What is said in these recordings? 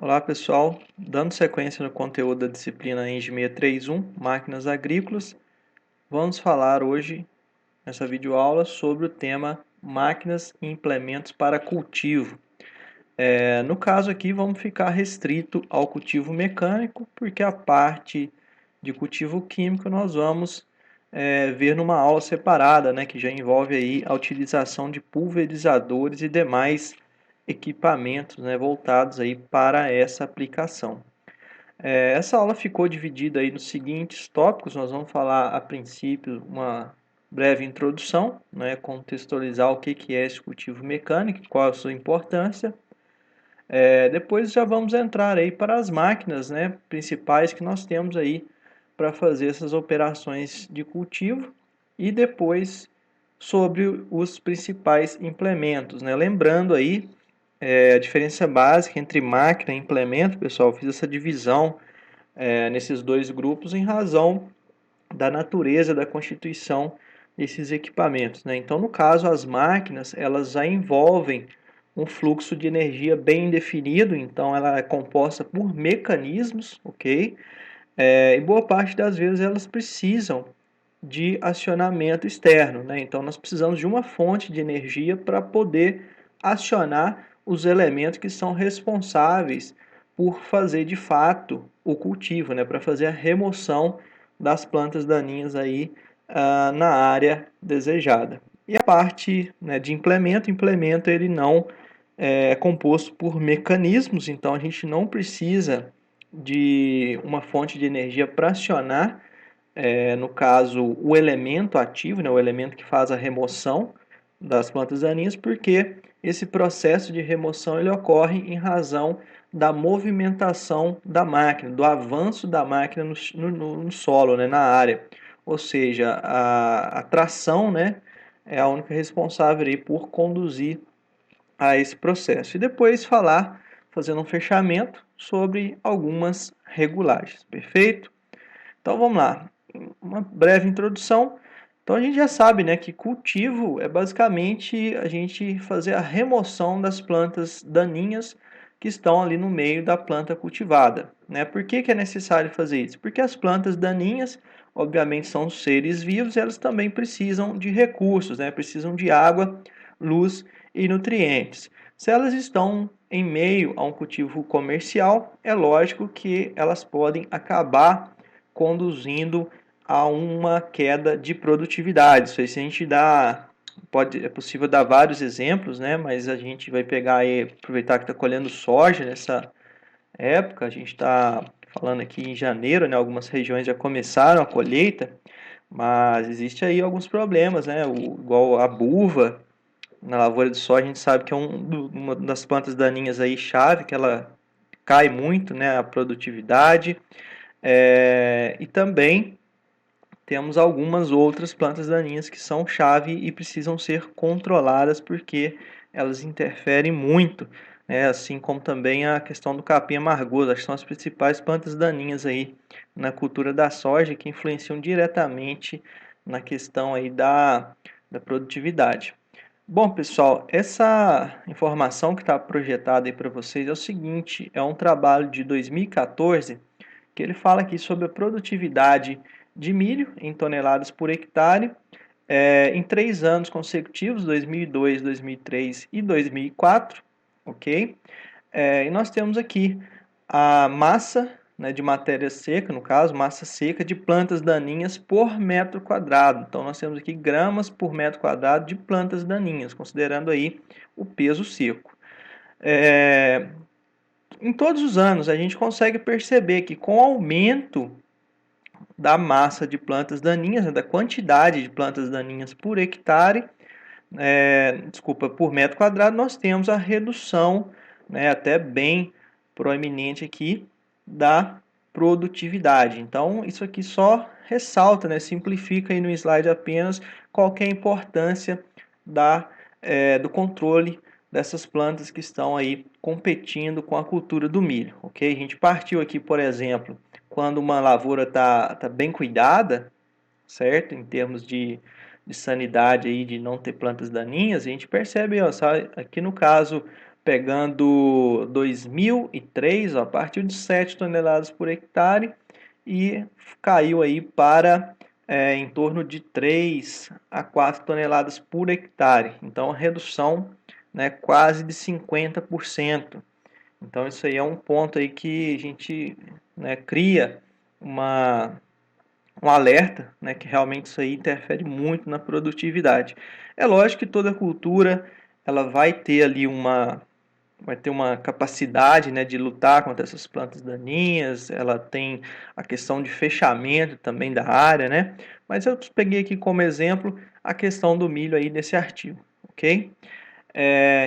Olá pessoal, dando sequência no conteúdo da disciplina ENGE 631, Máquinas Agrícolas, vamos falar hoje, nessa videoaula, sobre o tema Máquinas e Implementos para Cultivo. No caso aqui, vamos ficar restrito ao cultivo mecânico, porque a parte de cultivo químico nós vamos ver numa aula separada, né, que já envolve aí a utilização de pulverizadores e demais equipamentos, né, voltados aí para essa aplicação. Essa aula ficou dividida aí nos seguintes tópicos. Nós vamos falar a princípio uma breve introdução, né, contextualizar o que é esse cultivo mecânico, qual a sua importância. Depois já vamos entrar aí para as máquinas, né, principais que nós temos aí para fazer essas operações de cultivo e depois sobre os principais implementos, né? Lembrando aí a diferença básica entre máquina e implemento, pessoal, eu fiz essa divisão nesses dois grupos em razão da natureza da constituição desses equipamentos, né? Então, no caso, as máquinas, elas já envolvem um fluxo de energia bem definido, então ela é composta por mecanismos, ok? E boa parte das vezes elas precisam de acionamento externo, né? Então nós precisamos de uma fonte de energia para poder acionar os elementos que são responsáveis por fazer de fato o cultivo, né? Para fazer a remoção das plantas daninhas aí na área desejada. E a parte, né, de implemento ele não é composto por mecanismos, então a gente não precisa de uma fonte de energia para acionar, no caso, o elemento ativo, né, o elemento que faz a remoção das plantas daninhas, porque esse processo de remoção ele ocorre em razão da movimentação da máquina, do avanço da máquina no solo, né, na área. Ou seja, a tração, né, é a única responsável aí por conduzir a esse processo. E depois falar, fazendo um fechamento, sobre algumas regulagens. Perfeito? Então vamos lá. Uma breve introdução. Então a gente já sabe, né, que cultivo é basicamente a gente fazer a remoção das plantas daninhas que estão ali no meio da planta cultivada, né? Por que é necessário fazer isso? Porque as plantas daninhas, obviamente, são seres vivos e elas também precisam de recursos, né? Precisam de água, luz e nutrientes. Se elas estão em meio a um cultivo comercial, é lógico que elas podem acabar conduzindo a uma queda de produtividade. Isso aí, se a gente dá, é possível dar vários exemplos, né? Mas a gente vai pegar e aproveitar que está colhendo soja nessa época. A gente está falando aqui em janeiro, né? Algumas regiões já começaram a colheita, mas existe aí alguns problemas, né? Igual a buva na lavoura de soja, a gente sabe que é uma das plantas daninhas aí chave, que ela cai muito, né? A produtividade. E também temos algumas outras plantas daninhas que são chave e precisam ser controladas porque elas interferem muito, né? Assim como também a questão do capim amargoso, acho que são as principais plantas daninhas aí na cultura da soja que influenciam diretamente na questão aí da produtividade. Bom, pessoal, essa informação que está projetada aí para vocês é o seguinte, é um trabalho de 2014 que ele fala aqui sobre a produtividade de milho em toneladas por hectare em 3 anos consecutivos, 2002, 2003 e 2004, ok? E nós temos aqui a massa, né, de matéria seca, no caso, massa seca de plantas daninhas por metro quadrado. Então, nós temos aqui gramas por metro quadrado de plantas daninhas, considerando aí o peso seco. Em todos os anos, a gente consegue perceber que com o aumento da massa de plantas daninhas, né, da quantidade de plantas daninhas por hectare, por metro quadrado, nós temos a redução, né, até bem proeminente aqui, da produtividade. Então, isso aqui só ressalta, né, simplifica aí no slide apenas qual que é a importância do controle dessas plantas que estão aí competindo com a cultura do milho, ok? A gente partiu aqui, por exemplo, quando uma lavoura tá bem cuidada, certo? Em termos de sanidade aí, de não ter plantas daninhas, a gente percebe, ó, aqui no caso, pegando 2003, ó, partiu de 7 toneladas por hectare e caiu aí para em torno de 3 a 4 toneladas por hectare. Então, redução, né, quase de 50%. Então, isso aí é um ponto aí que a gente, né, cria um alerta, né, que realmente isso aí interfere muito na produtividade. É lógico que toda cultura ela vai ter uma capacidade, né, de lutar contra essas plantas daninhas, ela tem a questão de fechamento também da área, né? Mas eu peguei aqui como exemplo a questão do milho aí nesse artigo, ok?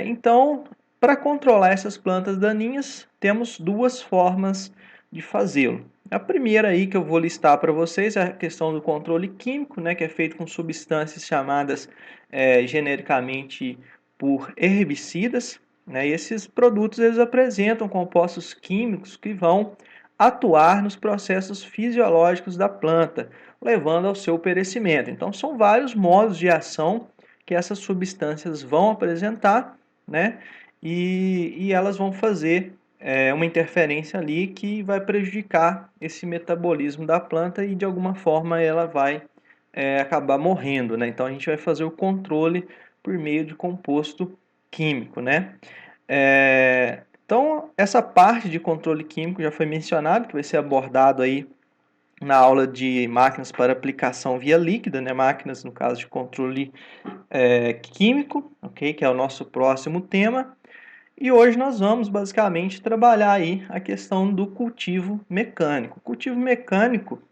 Então, para controlar essas plantas daninhas, temos duas formas de fazê-lo. A primeira aí que eu vou listar para vocês é a questão do controle químico, né, que é feito com substâncias chamadas genericamente por herbicidas, né, e esses produtos eles apresentam compostos químicos que vão atuar nos processos fisiológicos da planta, levando ao seu perecimento. Então, são vários modos de ação que essas substâncias vão apresentar, né? E elas vão fazer uma interferência ali que vai prejudicar esse metabolismo da planta e de alguma forma ela vai acabar morrendo, né? Então a gente vai fazer o controle por meio de composto químico, né? Então essa parte de controle químico já foi mencionado, que vai ser abordado aí na aula de máquinas para aplicação via líquida, né? Máquinas no caso de controle químico, ok? Que é o nosso próximo tema. E hoje nós vamos basicamente trabalhar aí a questão do cultivo mecânico. O cultivo mecânico,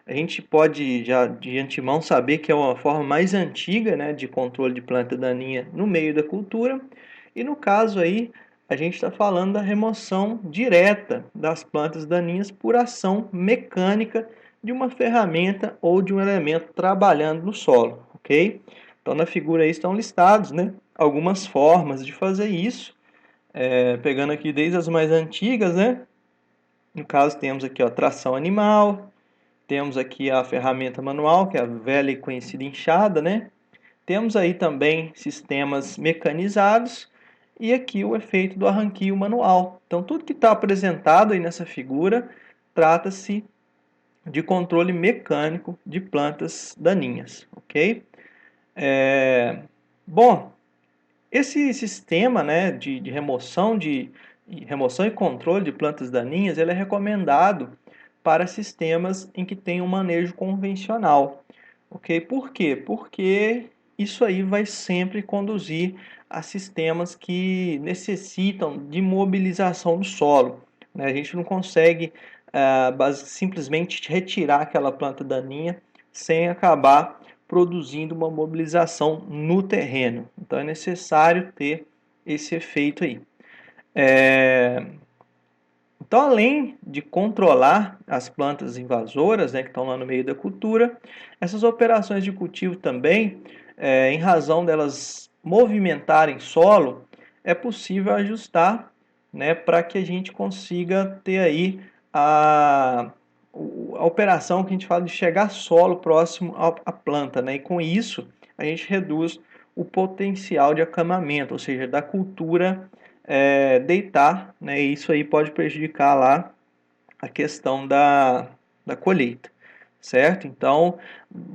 a gente pode já de antemão saber que é uma forma mais antiga, né, de controle de planta daninha no meio da cultura. E no caso aí, a gente está falando da remoção direta das plantas daninhas por ação mecânica de uma ferramenta ou de um elemento trabalhando no solo, ok? Então na figura aí estão listados, né, algumas formas de fazer isso. Pegando aqui desde as mais antigas, né? No caso temos aqui a tração animal, temos aqui a ferramenta manual, que é a velha e conhecida enxada, né? Temos aí também sistemas mecanizados e aqui o efeito do arranquio manual. Então tudo que está apresentado aí nessa figura trata-se de controle mecânico de plantas daninhas, ok? Bom, esse sistema, né, de remoção e controle de plantas daninhas, ele é recomendado para sistemas em que tem um manejo convencional. Ok? Por quê? Porque isso aí vai sempre conduzir a sistemas que necessitam de mobilização do solo, né? A gente não consegue simplesmente retirar aquela planta daninha sem acabar produzindo uma mobilização no terreno. Então é necessário ter esse efeito aí. Então, além de controlar as plantas invasoras, né, que estão lá no meio da cultura, essas operações de cultivo também, em razão delas movimentarem solo, é possível ajustar, né, para que a gente consiga ter aí a operação que a gente fala de chegar solo próximo à planta, né, e com isso a gente reduz o potencial de acamamento, ou seja, da cultura deitar, né? E isso aí pode prejudicar lá a questão da colheita, certo? Então,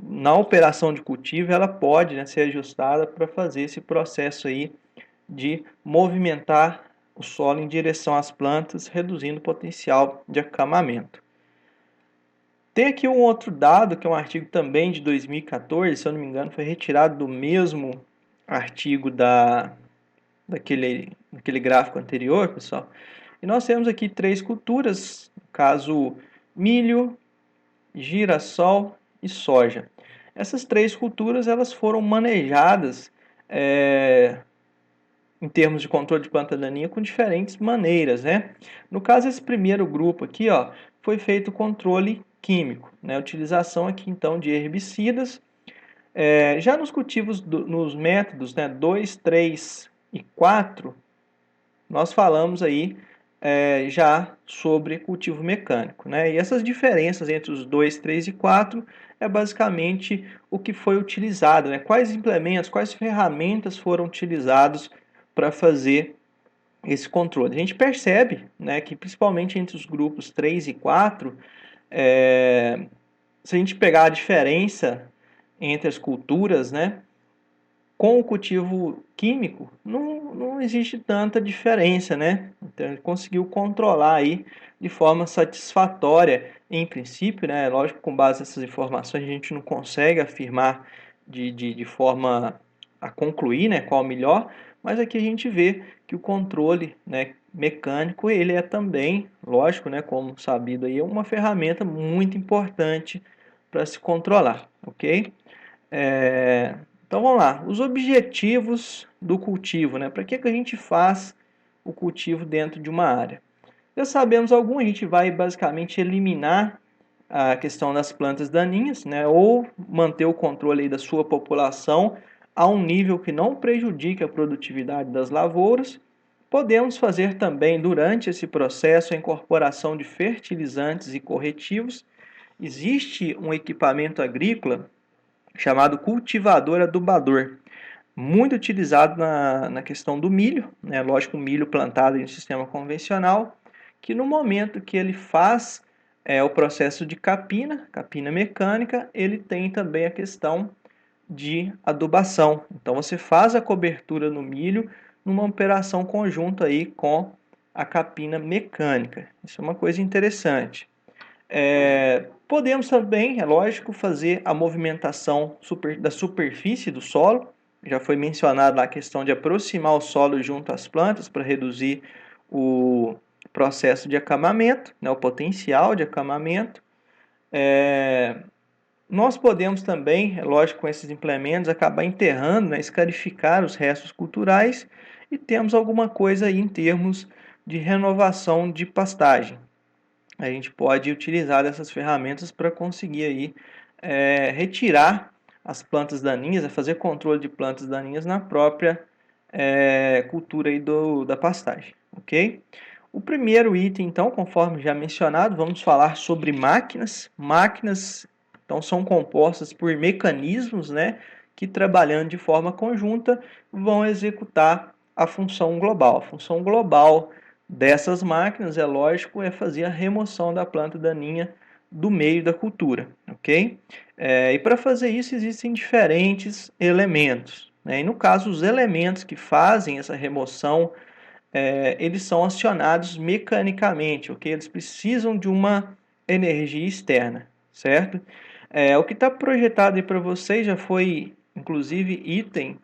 na operação de cultivo, ela pode, né, ser ajustada para fazer esse processo aí de movimentar o solo em direção às plantas, reduzindo o potencial de acamamento. Tem aqui um outro dado, que é um artigo também de 2014, se eu não me engano, foi retirado do mesmo artigo daquele gráfico anterior, pessoal. E nós temos aqui três culturas, no caso milho, girassol e soja. Essas três culturas elas foram manejadas em termos de controle de planta daninha com diferentes maneiras, né? No caso, esse primeiro grupo aqui, ó, foi feito controle químico, né? Utilização aqui então de herbicidas. Já nos cultivos, nos métodos, né, 2, 3 e 4, nós falamos aí já sobre cultivo mecânico, né? E essas diferenças entre os 2, 3 e 4 é basicamente o que foi utilizado, né? Quais implementos, quais ferramentas foram utilizados para fazer esse controle. A gente percebe, né, que principalmente entre os grupos 3 e 4, se a gente pegar a diferença entre as culturas, né, com o cultivo químico, não existe tanta diferença, né? Então ele conseguiu controlar aí de forma satisfatória, em princípio, né? Lógico, com base nessas informações, a gente não consegue afirmar de forma a concluir, né, qual o melhor, mas aqui a gente vê que o controle, né, mecânico, ele é também, lógico, né, como sabido aí, é uma ferramenta muito importante para se controlar, ok? Então vamos lá, os objetivos do cultivo, né? Para que a gente faz o cultivo dentro de uma área? Já sabemos algum, a gente vai basicamente eliminar a questão das plantas daninhas, né? Ou manter o controle aí da sua população a um nível que não prejudique a produtividade das lavouras. Podemos fazer também, durante esse processo, a incorporação de fertilizantes e corretivos. Existe um equipamento agrícola chamado cultivador adubador, muito utilizado na questão do milho, né? Lógico, o milho plantado em sistema convencional, que no momento que ele faz o processo de capina mecânica, ele tem também a questão de adubação. Então você faz a cobertura no milho numa operação conjunta aí com a capina mecânica. Isso é uma coisa interessante. Podemos também, é lógico, fazer a movimentação da superfície do solo. Já foi mencionado lá a questão de aproximar o solo junto às plantas para reduzir o processo de acamamento, né, o potencial de acamamento. Nós podemos também, é lógico, com esses implementos, acabar enterrando, né, escarificar os restos culturais e temos alguma coisa aí em termos de renovação de pastagem. A gente pode utilizar dessas ferramentas para conseguir aí, retirar as plantas daninhas, fazer controle de plantas daninhas na própria cultura aí da pastagem, ok? O primeiro item, então, conforme já mencionado, vamos falar sobre máquinas. Máquinas, então, são compostas por mecanismos, né, que trabalhando de forma conjunta vão executar a função global. A função global dessas máquinas, é lógico, é fazer a remoção da planta daninha do meio da cultura, ok? E para fazer isso existem diferentes elementos, né? E no caso, os elementos que fazem essa remoção, eles são acionados mecanicamente, ok? Eles precisam de uma energia externa, certo? O que está projetado aí para vocês já foi, inclusive, item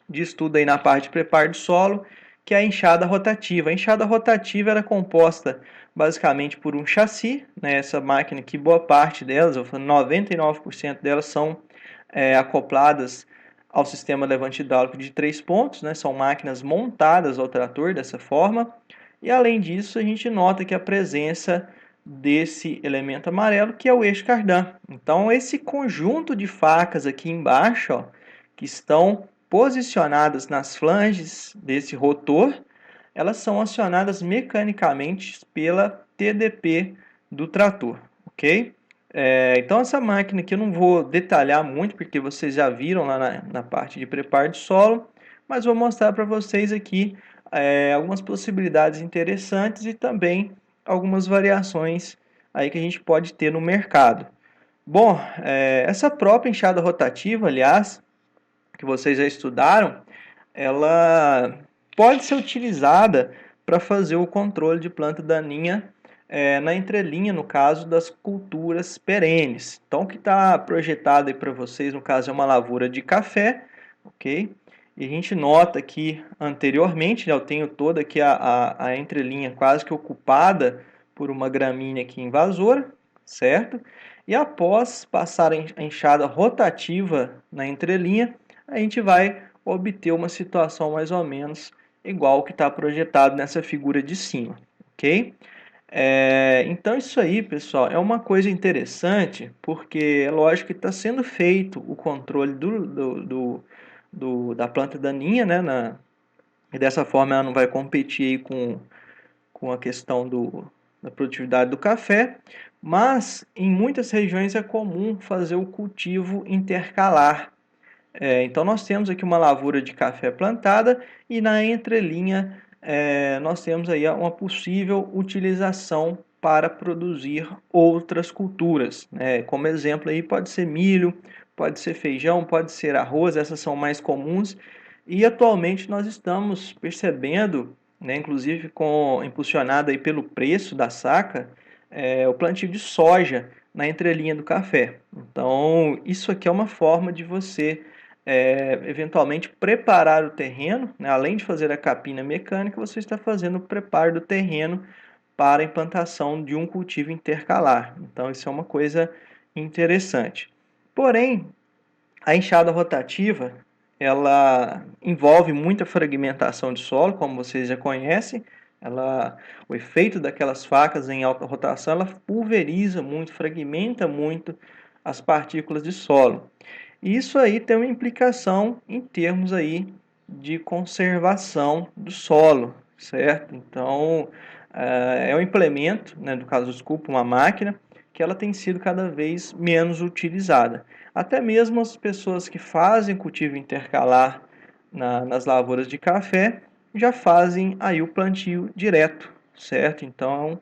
de estudo aí na parte de preparo de solo, que é a enxada rotativa. A enxada rotativa era composta basicamente por um chassi, né? Essa máquina que boa parte delas, 99% delas são acopladas ao sistema levante hidráulico de 3 pontos, né? São máquinas montadas ao trator dessa forma. E além disso, a gente nota que a presença desse elemento amarelo, que é o eixo cardan. Então, esse conjunto de facas aqui embaixo, ó, que estão posicionadas nas flanges desse rotor, elas são acionadas mecanicamente pela TDP do trator, ok? Então essa máquina aqui eu não vou detalhar muito, porque vocês já viram lá na parte de preparo de solo, mas vou mostrar para vocês aqui algumas possibilidades interessantes e também algumas variações aí que a gente pode ter no mercado. Bom, essa própria enxada rotativa, aliás, que vocês já estudaram, ela pode ser utilizada para fazer o controle de planta daninha na entrelinha, no caso das culturas perenes. Então, o que está projetado aí para vocês, no caso, é uma lavoura de café, ok? E a gente nota que anteriormente, né, eu tenho toda aqui a entrelinha quase que ocupada por uma gramínea aqui invasora, certo? E após passar a enxada rotativa na entrelinha, a gente vai obter uma situação mais ou menos igual ao que está projetado nessa figura de cima, ok? Então isso aí, pessoal, é uma coisa interessante, porque é lógico que está sendo feito o controle da planta daninha, né? E dessa forma ela não vai competir com a questão da produtividade do café, mas em muitas regiões é comum fazer o cultivo intercalar. Então nós temos aqui uma lavoura de café plantada e na entrelinha nós temos aí uma possível utilização para produzir outras culturas, né? Como exemplo aí pode ser milho, pode ser feijão, pode ser arroz, essas são mais comuns. E atualmente nós estamos percebendo, né, inclusive impulsionado aí pelo preço da saca, o plantio de soja na entrelinha do café. Então, isso aqui é uma forma de você eventualmente preparar o terreno, né? Além de fazer a capina mecânica, você está fazendo o preparo do terreno para a implantação de um cultivo intercalar. Então, isso é uma coisa interessante. Porém, a enxada rotativa, ela envolve muita fragmentação de solo, como vocês já conhecem. O efeito daquelas facas em alta rotação, ela pulveriza muito, fragmenta muito as partículas de solo. E isso aí tem uma implicação em termos aí de conservação do solo, certo? Então, é um implemento, né, no caso, desculpa, uma máquina, que ela tem sido cada vez menos utilizada. Até mesmo as pessoas que fazem cultivo intercalar nas lavouras de café já fazem aí o plantio direto, certo? Então,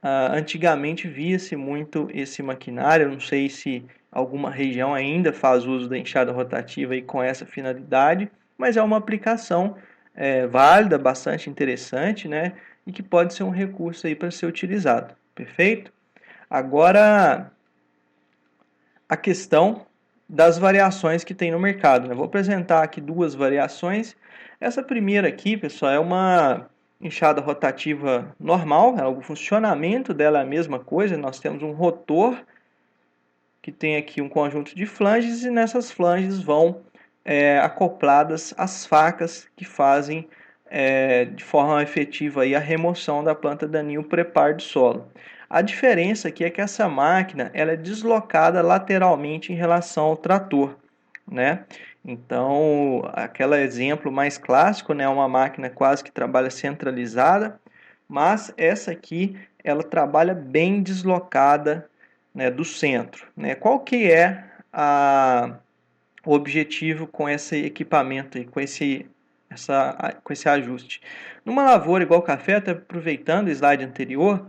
antigamente via-se muito esse maquinário, eu não sei se alguma região ainda faz uso da enxada rotativa e com essa finalidade, mas é uma aplicação válida, bastante interessante, né? E que pode ser um recurso aí para ser utilizado, perfeito? Agora, a questão das variações que tem no mercado, né? Vou apresentar aqui duas variações. Essa primeira aqui, pessoal, é uma enxada rotativa normal, o funcionamento dela é a mesma coisa. Nós temos um rotor que tem aqui um conjunto de flanges e nessas flanges vão acopladas as facas que fazem de forma efetiva aí a remoção da planta daninha, o preparo do solo. A diferença aqui é que essa máquina ela é deslocada lateralmente em relação ao trator, né? Então, aquele exemplo mais clássico, né, uma máquina quase que trabalha centralizada, mas essa aqui ela trabalha bem deslocada, né, do centro, né? Qual que é o objetivo com esse equipamento e com esse ajuste? Numa lavoura igual café, até aproveitando o slide anterior,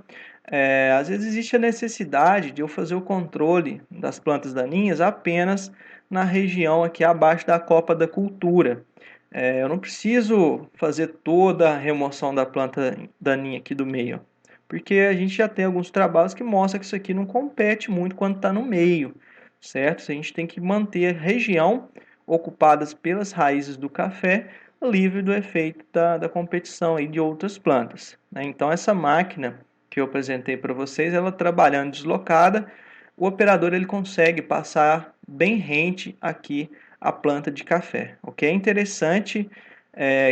às vezes existe a necessidade de eu fazer o controle das plantas daninhas apenas na região aqui abaixo da copa da cultura. Eu não preciso fazer toda a remoção da planta daninha aqui do meio, porque a gente já tem alguns trabalhos que mostram que isso aqui não compete muito quando está no meio, certo? A gente tem que manter a região ocupada pelas raízes do café livre do efeito da competição aí de outras plantas, né? Então essa máquina que eu apresentei para vocês, ela trabalhando deslocada, o operador ele consegue passar bem rente aqui a planta de café, ok? É interessante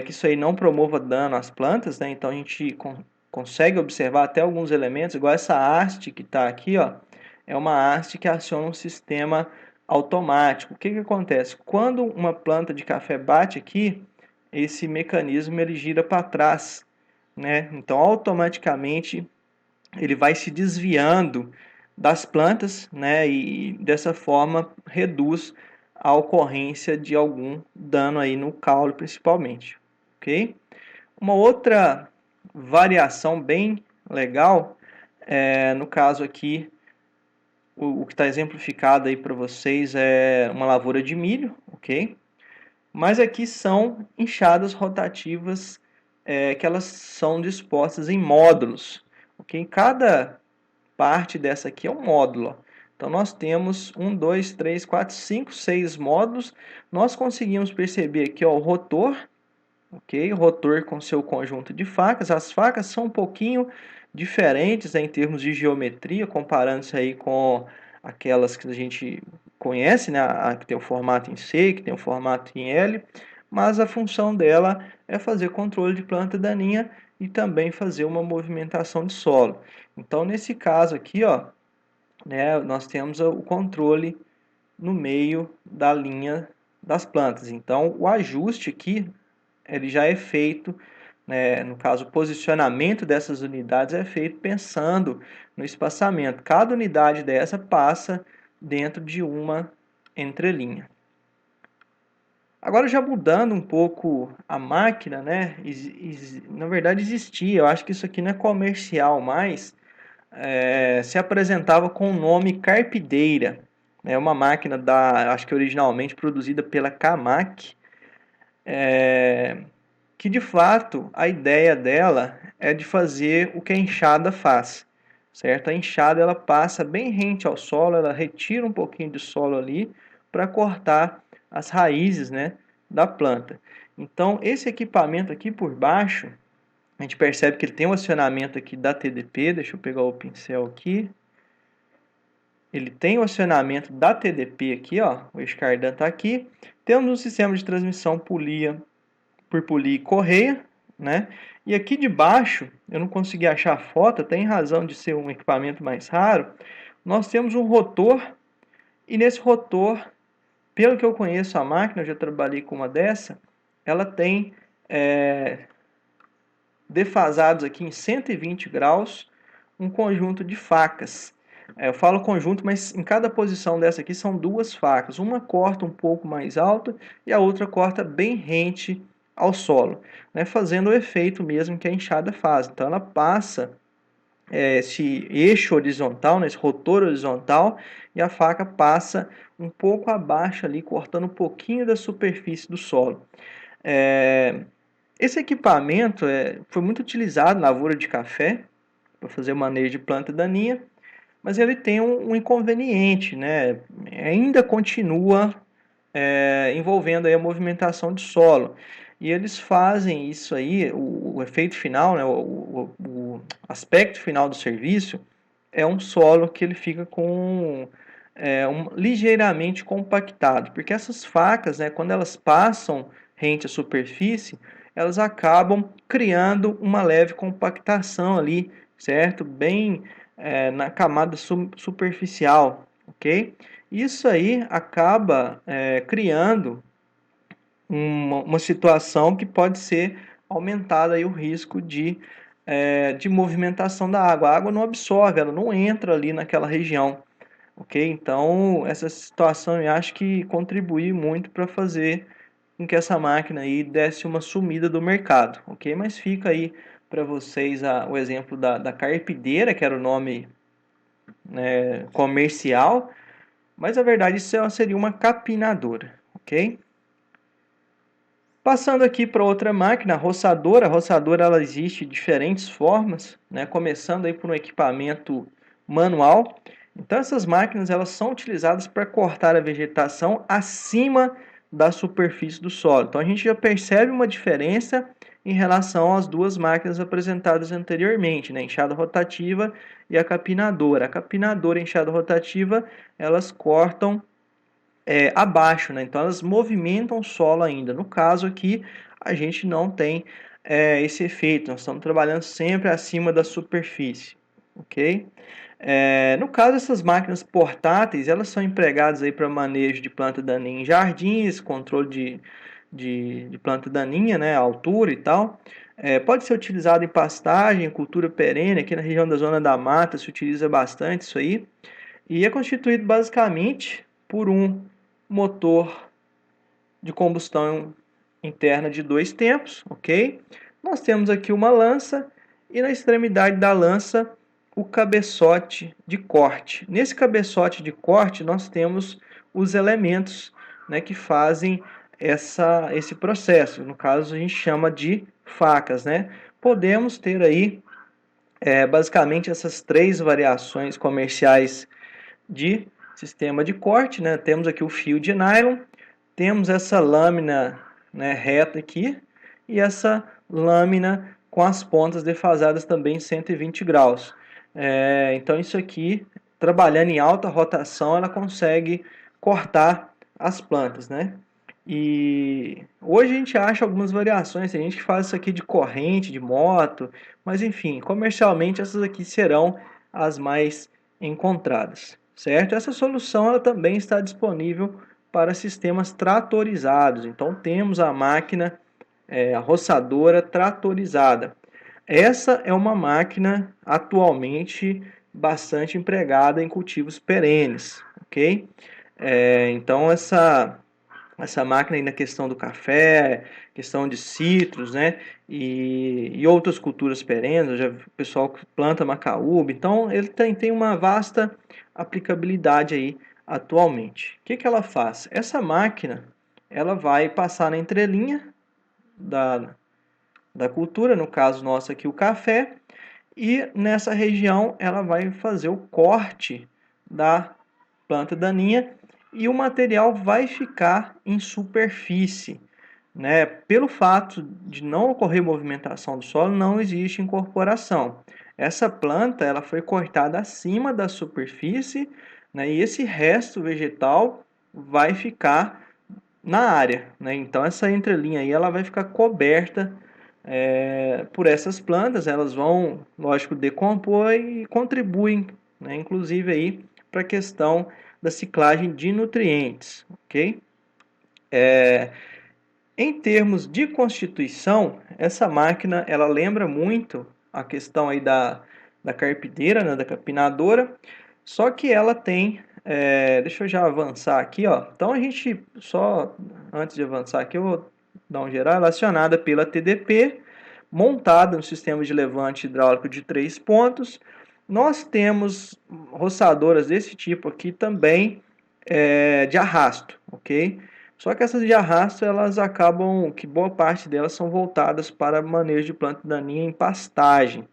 que isso aí não promova dano às plantas, né? Então a gente consegue observar até alguns elementos, igual essa haste que está aqui, ó, é uma haste que aciona um sistema automático. O que que acontece? Quando uma planta de café bate aqui, esse mecanismo ele gira para trás, né? Então automaticamente ele vai se desviando das plantas, né? E dessa forma reduz a ocorrência de algum dano aí no caule principalmente, ok? Uma outra variação bem legal, no caso aqui, o que está exemplificado aí para vocês é uma lavoura de milho, ok? Mas aqui são enxadas rotativas que elas são dispostas em módulos, ok? Cada parte dessa aqui é um módulo. Então nós temos 1, 2, 3, 4, 5, 6 módulos. Nós conseguimos perceber aqui ó, o rotor, ok? O rotor com seu conjunto de facas. As facas são um pouquinho diferentes, né, em termos de geometria, comparando-se aí com aquelas que a gente conhece, né, a que tem o formato em C, que tem o formato em L, mas a função dela é fazer controle de planta daninha e também fazer uma movimentação de solo. Então, nesse caso aqui, ó, né, nós temos o controle no meio da linha das plantas. Então, o ajuste aqui ele já é feito, né, no caso, o posicionamento dessas unidades é feito pensando no espaçamento. Cada unidade dessa passa dentro de uma entrelinha. Agora já mudando um pouco a máquina, né? Na verdade existia, eu acho que isso aqui não é comercial mais, se apresentava com o nome Carpideira. É uma máquina acho que originalmente produzida pela Camac, que de fato a ideia dela é de fazer o que a enxada faz, certo? A enxada ela passa bem rente ao solo, ela retira um pouquinho de solo ali para cortar as raízes, né, da planta. Então esse equipamento aqui por baixo, a gente percebe que ele tem um acionamento aqui da TDP, deixa eu pegar o pincel aqui. Ele tem o acionamento da TDP aqui, ó, o eixo cardan está aqui. Temos um sistema de transmissão por polia e correia, né? E aqui de baixo, eu não consegui achar a foto, até em razão de ser um equipamento mais raro, nós temos um rotor, e nesse rotor, pelo que eu conheço a máquina, eu já trabalhei com uma dessa, ela tem defasados aqui em 120 graus, um conjunto de facas. Eu falo conjunto, mas em cada posição dessa aqui são duas facas. Uma corta um pouco mais alto e a outra corta bem rente ao solo, né, fazendo o efeito mesmo que a enxada faz. Então ela passa esse eixo horizontal, né, esse rotor horizontal, e a faca passa um pouco abaixo ali, cortando um pouquinho da superfície do solo. Esse equipamento foi muito utilizado na lavoura de café, para fazer o manejo de planta daninha, mas ele tem um inconveniente, né? Ainda continua envolvendo aí a movimentação de solo. E eles fazem isso aí, o efeito final, né? O aspecto final do serviço é um solo que ele fica com ligeiramente compactado, porque essas facas, né, quando elas passam rente à superfície, elas acabam criando uma leve compactação ali, certo? Bem na camada superficial, ok? Isso aí acaba criando uma situação que pode ser aumentada aí o risco de movimentação da água. A água não absorve, ela não entra ali naquela região, ok? Então, essa situação eu acho que contribui muito para fazer com que essa máquina aí desse uma sumida do mercado, ok? Mas fica aí para vocês o exemplo da carpideira, que era o nome comercial, mas na verdade isso seria uma capinadora, ok? Passando aqui para outra máquina, a roçadora. A roçadora ela existe de diferentes formas, né? Começando aí por um equipamento manual. Então essas máquinas elas são utilizadas para cortar a vegetação acima da superfície do solo. Então a gente já percebe uma diferença em relação às duas máquinas apresentadas anteriormente, né? A enxada rotativa e a capinadora. A capinadora e a enxada rotativa elas cortam abaixo, né? Então elas movimentam o solo ainda. No caso aqui, a gente não tem esse efeito, nós estamos trabalhando sempre acima da superfície, ok? No caso, essas máquinas portáteis, elas são empregadas aí para manejo de planta daninha em jardins, controle de planta daninha, né, altura e tal. Pode ser utilizado em pastagem, cultura perene, aqui na região da Zona da Mata se utiliza bastante isso aí. E é constituído basicamente por um motor de combustão interna de 2 tempos, ok? Nós temos aqui uma lança e na extremidade da lança o cabeçote de corte. Nesse cabeçote de corte nós temos os elementos, né, que fazem esse processo. No caso a gente chama de facas, né? Podemos ter aí basicamente essas três variações comerciais de sistema de corte, né? Temos aqui o fio de nylon, temos essa lâmina, né, reta aqui e essa lâmina com as pontas defasadas também em 120 graus. Então isso aqui, trabalhando em alta rotação, ela consegue cortar as plantas, né? E hoje a gente acha algumas variações, tem gente que faz isso aqui de corrente, de moto, mas enfim, comercialmente essas aqui serão as mais encontradas, certo? Essa solução ela também está disponível para sistemas tratorizados, então temos a máquina, a roçadora tratorizada. Essa é uma máquina atualmente bastante empregada em cultivos perenes, ok? Então essa máquina aí na questão do café, questão de citros, né? E outras culturas perenes, eu já vi o pessoal que planta macaúba, então ele tem uma vasta aplicabilidade aí atualmente. O que que ela faz? Essa máquina, ela vai passar na entrelinha da cultura, no caso nosso aqui o café, e nessa região ela vai fazer o corte da planta daninha e o material vai ficar em superfície, né? Pelo fato de não ocorrer movimentação do solo, não existe incorporação. Essa planta ela foi cortada acima da superfície, né? E esse resto vegetal vai ficar na área, né? Então essa entrelinha aí ela vai ficar coberta por essas plantas, elas vão, lógico, decompor e contribuem, né? Inclusive aí para a questão da ciclagem de nutrientes, ok? Em termos de constituição, essa máquina ela lembra muito a questão aí da carpideira, né, da capinadora, só que ela tem, deixa eu já avançar aqui, ó. Então a gente só antes de avançar aqui eu vou dar um geral, relacionada pela TDP, montada no sistema de levante hidráulico de 3 pontos. Nós temos roçadoras desse tipo aqui também de arrasto, ok? Só que essas de arrasto, elas acabam, que boa parte delas são voltadas para manejo de planta daninha em pastagem.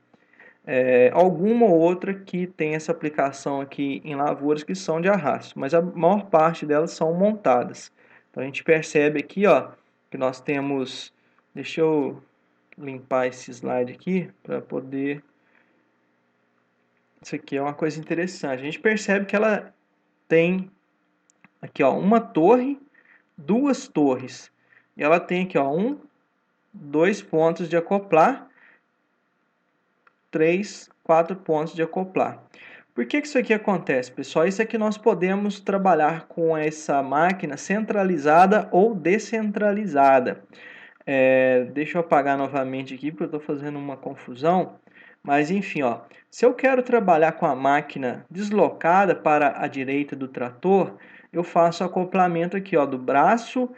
Alguma ou outra que tem essa aplicação aqui em lavouras que são de arrasto, mas a maior parte delas são montadas. Então a gente percebe aqui, ó, que nós temos, deixa eu limpar esse slide aqui para poder, isso aqui é uma coisa interessante. A gente percebe que ela tem aqui, ó, uma torre, duas torres. E ela tem aqui, ó, 2 pontos de acoplar, 3, 4 pontos de acoplar. Por que isso aqui acontece, pessoal? Isso aqui nós podemos trabalhar com essa máquina centralizada ou descentralizada. Deixa eu apagar novamente aqui, porque eu estou fazendo uma confusão. Mas enfim, ó, se eu quero trabalhar com a máquina deslocada para a direita do trator, eu faço acoplamento aqui, ó, do braço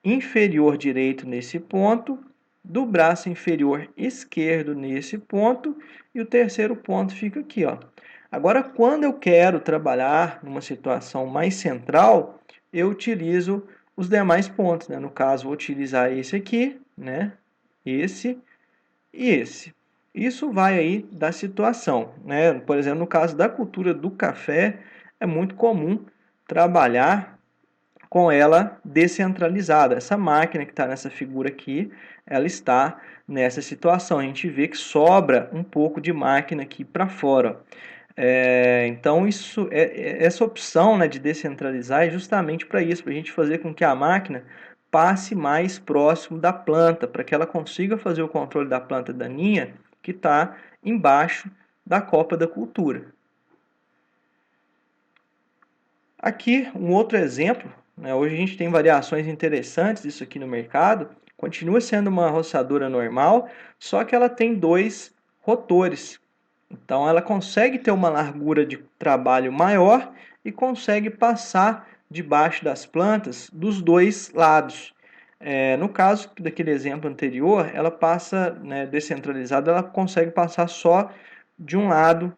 inferior direito nesse ponto, do braço inferior esquerdo nesse ponto, e o terceiro ponto fica aqui, ó. Agora, quando eu quero trabalhar numa situação mais central, eu utilizo os demais pontos, né? No caso, vou utilizar esse aqui, né? Esse e esse. Isso vai aí da situação, né? Por exemplo, no caso da cultura do café, é muito comum trabalhar com ela descentralizada. Essa máquina que está nessa figura aqui, ela está nessa situação. A gente vê que sobra um pouco de máquina aqui para fora. Então, essa opção, né, de descentralizar é justamente para isso, para a gente fazer com que a máquina passe mais próximo da planta, para que ela consiga fazer o controle da planta daninha que está embaixo da copa da cultura. Aqui, um outro exemplo, né, hoje a gente tem variações interessantes disso aqui no mercado, continua sendo uma roçadora normal, só que ela tem 2 rotores. Então ela consegue ter uma largura de trabalho maior e consegue passar debaixo das plantas dos 2 lados. No caso daquele exemplo anterior, ela passa, né, descentralizada, ela consegue passar só de um lado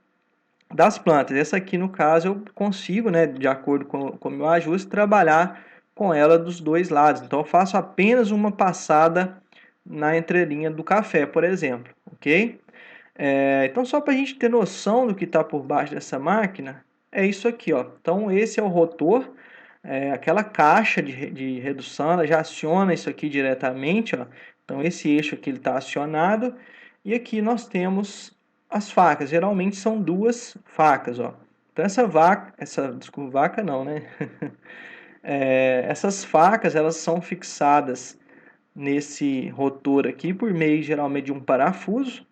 das plantas. Essa aqui, no caso, eu consigo, né, de acordo com o meu ajuste, trabalhar com ela dos 2 lados. Então, eu faço apenas uma passada na entrelinha do café, por exemplo, ok? Então, só para a gente ter noção do que está por baixo dessa máquina, é isso aqui, ó. Então, esse é o rotor, aquela caixa de redução, ela já aciona isso aqui diretamente, ó. Então, esse eixo aqui está acionado, e aqui nós temos as facas, geralmente são 2 facas, ó. Então, desculpa, vaca não, né? Essas facas, elas são fixadas nesse rotor aqui por meio, geralmente, de um parafuso,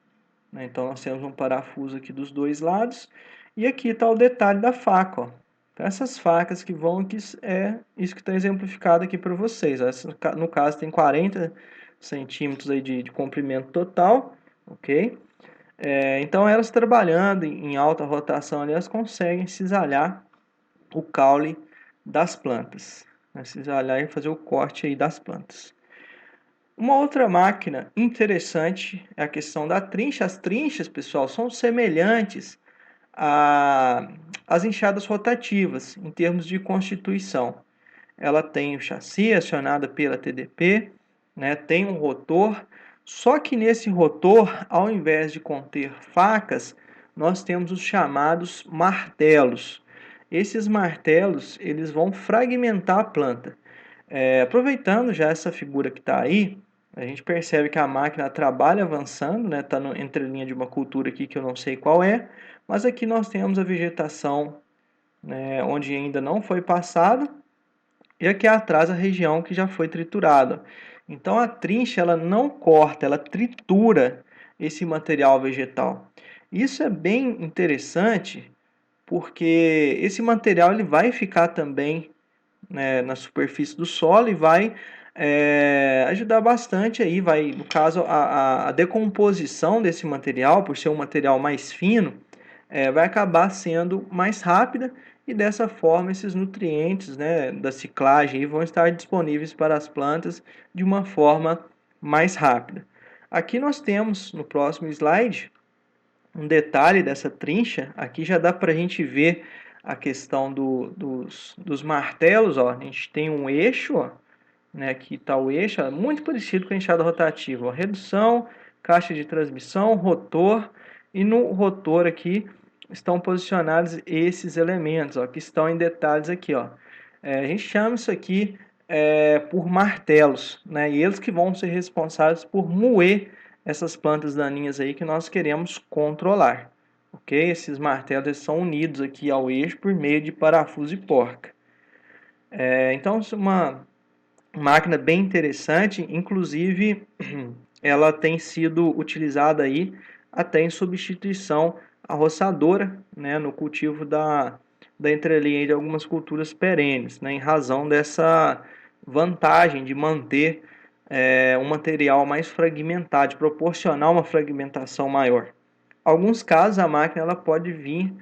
né? Então, nós temos um parafuso aqui dos 2 lados. E aqui está o detalhe da faca, ó. Então, essas facas que vão aqui, é isso que está exemplificado aqui para vocês. Essa, no caso, tem 40 centímetros aí de comprimento total, ok? Então, elas trabalhando em alta rotação, ali, elas conseguem cisalhar o caule das plantas, Vai cisalhar e fazer o corte aí das plantas. Uma outra máquina interessante é a questão da trincha. As trinchas, pessoal, são semelhantes às enxadas rotativas em termos de constituição. Ela tem o chassi acionado pela TDP, né, tem um rotor, só que nesse rotor, ao invés de conter facas, nós temos os chamados martelos. Esses martelos, eles vão fragmentar a planta. Aproveitando já essa figura que está aí, a gente percebe que a máquina trabalha avançando, né? Está entre linha de uma cultura aqui que eu não sei qual é, mas aqui nós temos a vegetação, né, onde ainda não foi passado, e aqui atrás a região que já foi triturada. Então a trincha ela não corta, ela tritura esse material vegetal. Isso é bem interessante porque esse material ele vai ficar também, né, na superfície do solo e vai ajudar bastante aí, vai, no caso, a decomposição desse material, por ser um material mais fino, vai acabar sendo mais rápida e dessa forma esses nutrientes, né, da ciclagem aí, vão estar disponíveis para as plantas de uma forma mais rápida. Aqui nós temos no próximo slide um detalhe dessa trincha. Aqui já dá para a gente ver a questão dos martelos. Ó. A gente tem um eixo, ó, né, aqui está o eixo, ó, muito parecido com a enxada rotativa. Ó. Redução, caixa de transmissão, rotor, e no rotor aqui estão posicionados esses elementos, ó, que estão em detalhes aqui. Ó. A gente chama isso aqui por martelos, né, e eles que vão ser responsáveis por moer essas plantas daninhas aí que nós queremos controlar. Ok? Esses martelos eles são unidos aqui ao eixo por meio de parafuso e porca. Então, isso é uma máquina bem interessante, inclusive ela tem sido utilizada aí até em substituição à roçadora, né, no cultivo da entrelinha de algumas culturas perenes, né, em razão dessa vantagem de manter um material mais fragmentado, de proporcionar uma fragmentação maior. Em alguns casos a máquina ela pode vir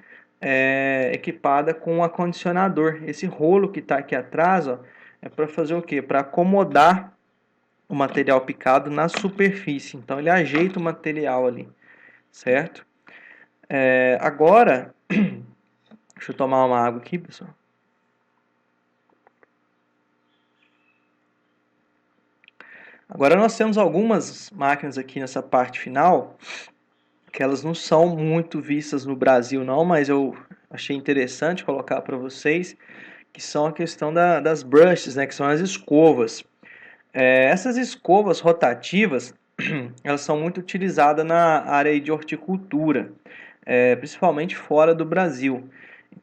equipada com um acondicionador. Esse rolo que está aqui atrás, ó, é para fazer o quê? Para acomodar o material picado na superfície. Então ele ajeita o material ali, certo? Agora, deixa eu tomar uma água aqui, pessoal. Agora nós temos algumas máquinas aqui nessa parte final, que elas não são muito vistas no Brasil não, mas eu achei interessante colocar para vocês, que são a questão das brushes, né, que são as escovas. Essas escovas rotativas, elas são muito utilizadas na área de horticultura, principalmente fora do Brasil.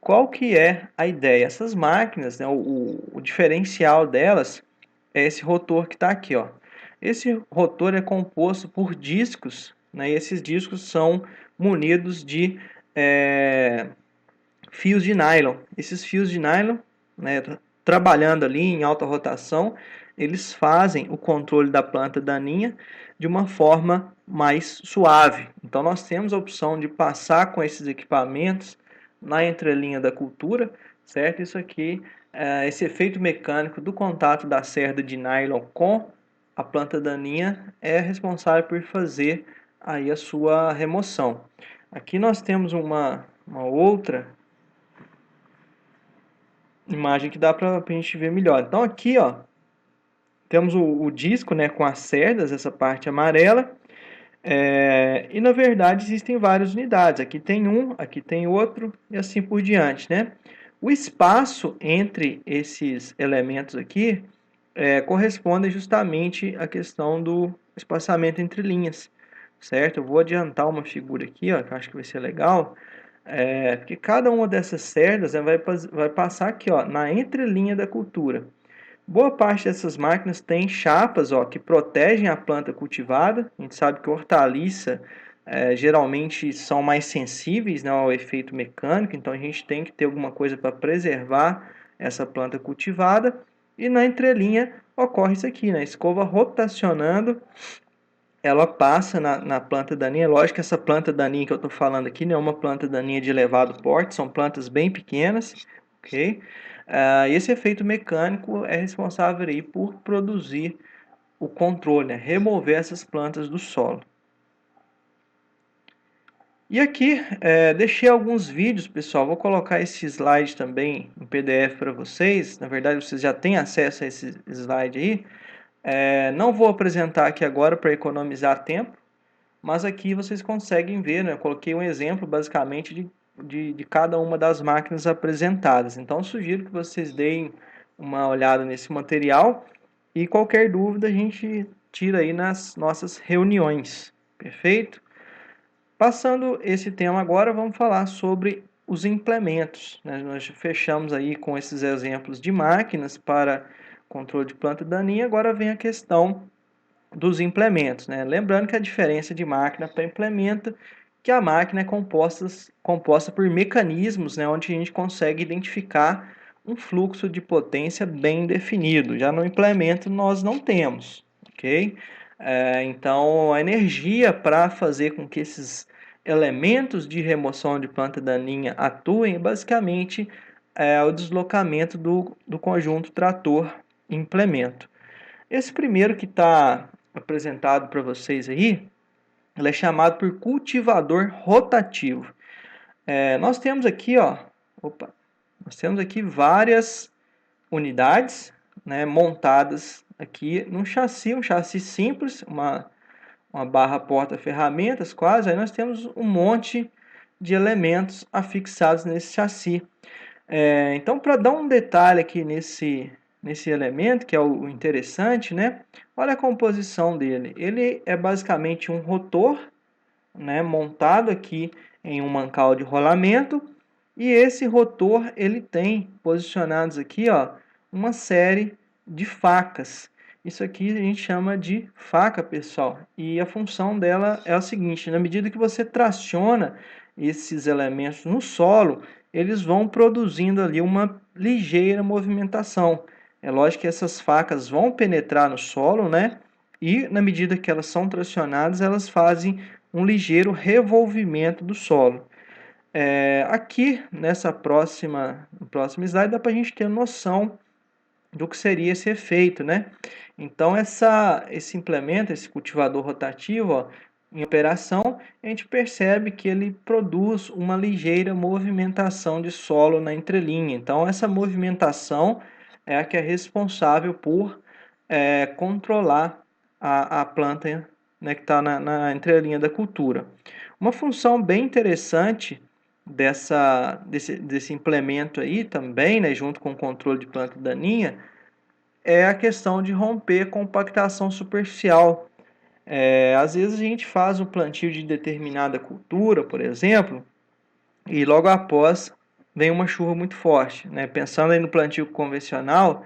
Qual que é a ideia? Essas máquinas, né, o diferencial delas é esse rotor que está aqui. Ó. Esse rotor é composto por discos, né, e esses discos são munidos de fios de nylon. Esses fios de nylon, né, trabalhando ali em alta rotação, eles fazem o controle da planta daninha de uma forma mais suave. Então nós temos a opção de passar com esses equipamentos na entrelinha da cultura, certo? Isso aqui, esse efeito mecânico do contato da cerda de nylon com a planta daninha é responsável por fazer aí a sua remoção. Aqui nós temos uma outra imagem que dá para a gente ver melhor. Então aqui, ó, temos o disco, né, com as cerdas, essa parte amarela, e na verdade existem várias unidades. Aqui tem um, aqui tem outro e assim por diante, né? O espaço entre esses elementos aqui corresponde justamente à questão do espaçamento entre linhas, certo? Eu vou adiantar uma figura aqui, ó, que eu acho que vai ser legal. Porque cada uma dessas cerdas, né, vai passar aqui, ó, na entrelinha da cultura. Boa parte dessas máquinas tem chapas, ó, que protegem a planta cultivada. A gente sabe que hortaliça geralmente são mais sensíveis, né, ao efeito mecânico, então a gente tem que ter alguma coisa para preservar essa planta cultivada. E na entrelinha ocorre isso aqui, né, a escova rotacionando, ela passa na planta daninha. Lógico que essa planta daninha que eu estou falando aqui não é uma planta daninha de elevado porte, são plantas bem pequenas, ok? Esse efeito mecânico é responsável aí por produzir o controle, né? Remover essas plantas do solo. E aqui, deixei alguns vídeos, pessoal. Vou colocar esse slide também em PDF para vocês. Na verdade, vocês já têm acesso a esse slide aí. Não vou apresentar aqui agora para economizar tempo, mas aqui vocês conseguem ver, né? Eu coloquei um exemplo, basicamente, de cada uma das máquinas apresentadas. Então, sugiro que vocês deem uma olhada nesse material e qualquer dúvida a gente tira aí nas nossas reuniões. Perfeito? Passando esse tema agora, vamos falar sobre os implementos, né? Nós fechamos aí com esses exemplos de máquinas para controle de planta daninha, agora vem a questão dos implementos, né? Lembrando que a diferença de máquina para implemento, que a máquina é composta por mecanismos, né, onde a gente consegue identificar um fluxo de potência bem definido. Já no implemento nós não temos, ok? Então a energia para fazer com que esses elementos de remoção de planta daninha atuem, basicamente é o deslocamento do conjunto trator-implemento. Esse primeiro que está apresentado para vocês aí, ele é chamado por cultivador rotativo. Nós temos aqui, nós temos aqui várias unidades, né, montadas aqui num chassi, um chassi simples, uma barra porta-ferramentas quase. Aí nós temos um monte de elementos afixados nesse chassi. Então, para dar um detalhe aqui nesse elemento, que é o interessante, né? Olha a composição dele. Ele é basicamente um rotor, né, montado aqui em um mancal de rolamento, e esse rotor ele tem posicionados aqui, ó, uma série de facas. Isso aqui a gente chama de faca, pessoal, e a função dela é a seguinte: na medida que você traciona esses elementos no solo, eles vão produzindo ali uma ligeira movimentação. É lógico que essas facas vão penetrar no solo, né? E na medida que elas são tracionadas, elas fazem um ligeiro revolvimento do solo. Aqui nessa próxima slide dá para a gente ter noção do que seria esse efeito, né? Então esse implemento, esse cultivador rotativo, ó, em operação, a gente percebe que ele produz uma ligeira movimentação de solo na entrelinha. Então essa movimentação é a que é responsável por controlar a planta, né, que está na entrelinha da cultura. Uma função bem interessante desse implemento aí também, né, junto com o controle de planta daninha, é a questão de romper compactação superficial. Às vezes a gente faz o plantio de determinada cultura, por exemplo, e logo após vem uma chuva muito forte, né? Pensando aí no plantio convencional,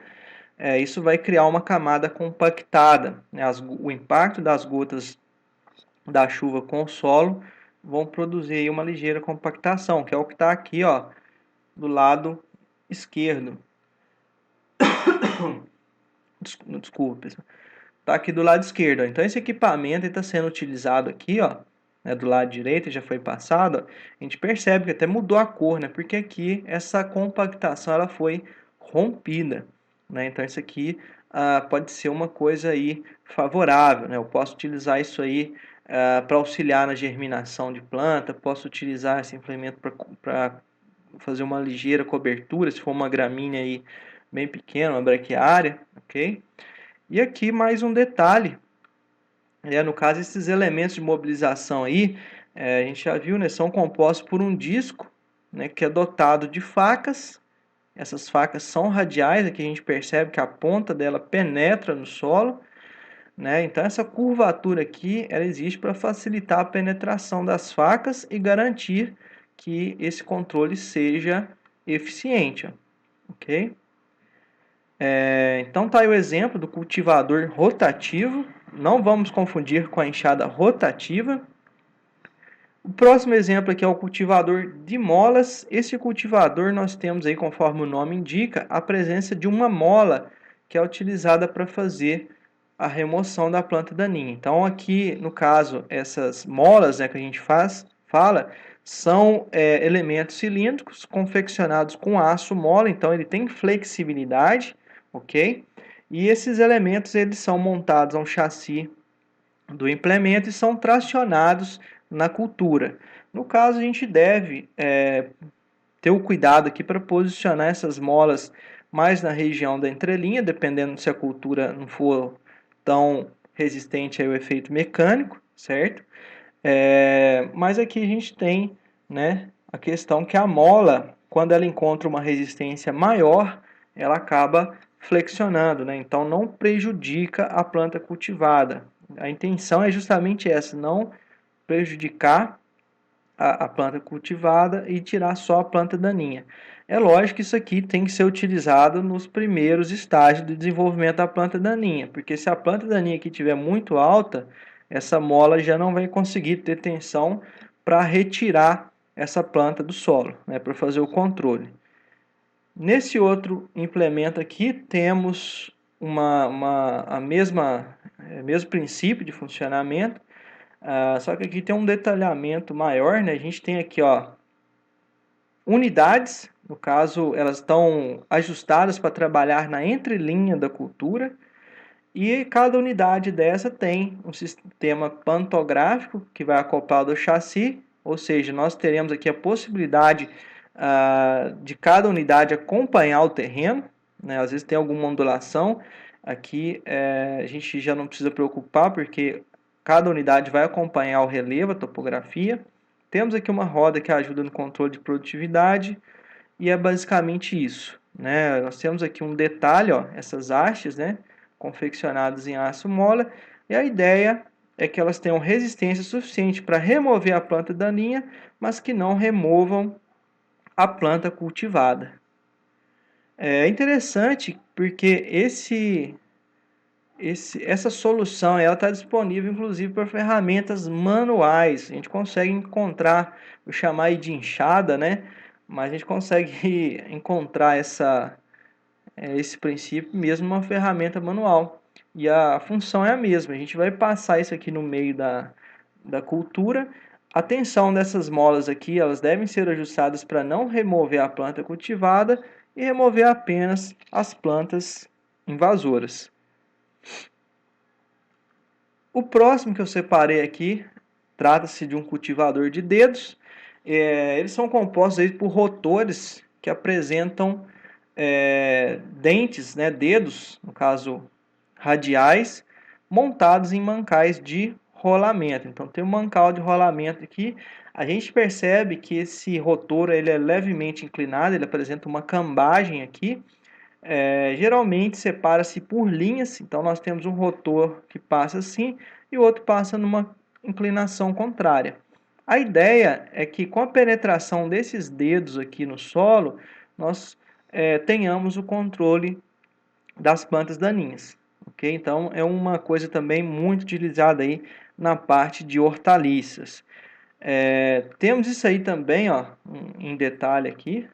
isso vai criar uma camada compactada, né? O impacto das gotas da chuva com o solo vão produzir aí uma ligeira compactação, que é o que está aqui, ó, do lado esquerdo. Desculpa, pessoal. Está aqui do lado esquerdo. Ó. Então esse equipamento está sendo utilizado aqui, ó, né, do lado direito, já foi passado. Ó, a gente percebe que até mudou a cor, né? Porque aqui essa compactação ela foi rompida, né? Então isso aqui pode ser uma coisa aí favorável, né? Eu posso utilizar isso aí para auxiliar na germinação de planta, posso utilizar esse implemento para fazer uma ligeira cobertura, se for uma gramínea aí bem pequena, uma braquiária, ok? E aqui mais um detalhe, no caso esses elementos de mobilização aí, a gente já viu, né, são compostos por um disco, né, que é dotado de facas. Essas facas são radiais, aqui a gente percebe que a ponta dela penetra no solo, né? Então essa curvatura aqui, ela existe para facilitar a penetração das facas e garantir que esse controle seja eficiente, ó, ok? Então tá aí o exemplo do cultivador rotativo. Não vamos confundir com a enxada rotativa. O próximo exemplo aqui é o cultivador de molas. Esse cultivador nós temos aí, conforme o nome indica, a presença de uma mola que é utilizada para fazer a remoção da planta daninha. Então aqui, no caso, essas molas, né, que a gente fala, São elementos cilíndricos confeccionados com aço mole, então ele tem flexibilidade, ok? E esses elementos eles são montados a um chassi do implemento e são tracionados na cultura. No caso, a gente deve ter o cuidado aqui para posicionar essas molas mais na região da entrelinha, dependendo se a cultura não for tão resistente ao efeito mecânico, certo? Mas aqui a gente tem, né, a questão que a mola, quando ela encontra uma resistência maior, ela acaba flexionando, né? Então não prejudica a planta cultivada. A intenção é justamente essa, não prejudicar a planta cultivada e tirar só a planta daninha. É lógico que isso aqui tem que ser utilizado nos primeiros estágios do desenvolvimento da planta daninha, porque se a planta daninha aqui estiver muito alta, essa mola já não vai conseguir ter tensão para retirar essa planta do solo, né, para fazer o controle. Nesse outro implemento aqui, temos a mesmo princípio de funcionamento, só que aqui tem um detalhamento maior, né? A gente tem aqui, ó, unidades, no caso, elas estão ajustadas para trabalhar na entrelinha da cultura, e cada unidade dessa tem um sistema pantográfico que vai acoplado ao chassi, ou seja, nós teremos aqui a possibilidade de cada unidade acompanhar o terreno, né? Às vezes tem alguma ondulação, aqui a gente já não precisa preocupar, porque cada unidade vai acompanhar o relevo, a topografia. Temos aqui uma roda que ajuda no controle de produtividade, e é basicamente isso, né? Nós temos aqui um detalhe, ó, essas hastes, né, confeccionadas em aço mola, e a ideia é que elas tenham resistência suficiente para remover a planta daninha, mas que não removam a planta cultivada. É interessante porque essa solução está disponível inclusive para ferramentas manuais. A gente consegue encontrar, eu chamar de enxada, né? Mas a gente consegue encontrar esse princípio mesmo numa ferramenta manual. E a função é a mesma. A gente vai passar isso aqui no meio da cultura. A tensão dessas molas aqui, elas devem ser ajustadas para não remover a planta cultivada e remover apenas as plantas invasoras. O próximo que eu separei aqui trata-se de um cultivador de dedos. Eles são compostos aí por rotores que apresentam dentes, né, dedos, no caso radiais, montados em mancais de rolamento. Então tem um mancal de rolamento aqui. A gente percebe que esse rotor ele é levemente inclinado, ele apresenta uma cambagem aqui. Geralmente separa-se por linhas, então nós temos um rotor que passa assim e o outro passa numa inclinação contrária. A ideia é que com a penetração desses dedos aqui no solo, nós tenhamos o controle das plantas daninhas. Okay? Então é uma coisa também muito utilizada aí na parte de hortaliças. Temos isso aí também, ó, em detalhe aqui,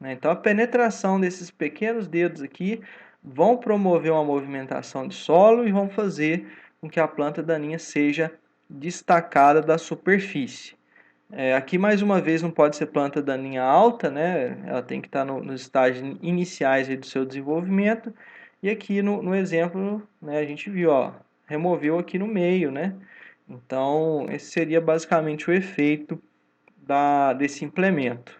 né? Então a penetração desses pequenos dedos aqui vão promover uma movimentação de solo e vão fazer com que a planta daninha seja destacada da superfície. Aqui mais uma vez não pode ser planta daninha alta, né? Ela tem que estar nos estágios iniciais aí do seu desenvolvimento. E aqui no exemplo, né, a gente viu, ó, removeu aqui no meio, né? Então esse seria basicamente o efeito desse implemento.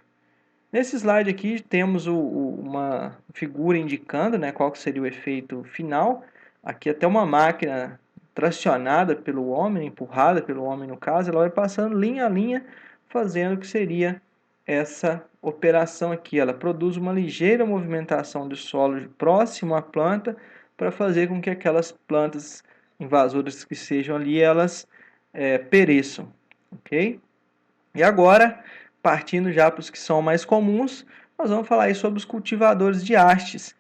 Nesse slide aqui temos uma figura indicando, né, qual que seria o efeito final. Aqui até uma máquina tracionada pelo homem, empurrada pelo homem no caso, ela vai passando linha a linha, fazendo o que seria essa operação aqui. Ela produz uma ligeira movimentação do solo próximo à planta para fazer com que aquelas plantas invasoras que sejam ali, elas pereçam, ok? E agora, partindo já para os que são mais comuns, nós vamos falar aí sobre os cultivadores de hastes.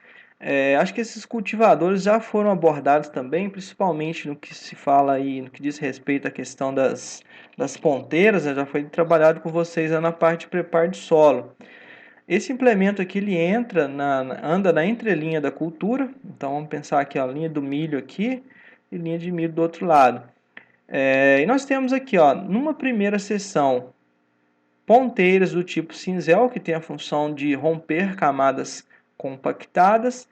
Acho que esses cultivadores já foram abordados também, principalmente no que se fala aí, no que diz respeito à questão das ponteiras, né? Já foi trabalhado com vocês na parte de preparo de solo. Esse implemento aqui, ele anda na entrelinha da cultura, então vamos pensar aqui, ó, a linha do milho aqui e linha de milho do outro lado. E nós temos aqui, ó, numa primeira seção, ponteiras do tipo cinzel, que tem a função de romper camadas compactadas.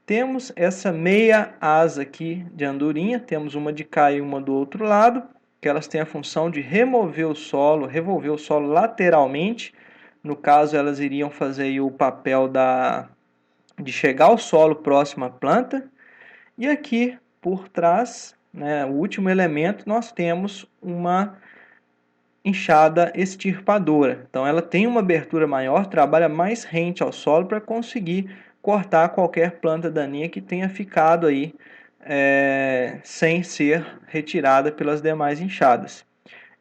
Temos essa meia asa aqui de andorinha, temos uma de cá e uma do outro lado, que elas têm a função de revolver o solo lateralmente. No caso, elas iriam fazer aí o papel de chegar ao solo próximo à planta. E aqui por trás, né, o último elemento, nós temos uma enxada extirpadora. Então ela tem uma abertura maior, trabalha mais rente ao solo para conseguir cortar qualquer planta daninha que tenha ficado aí sem ser retirada pelas demais enxadas.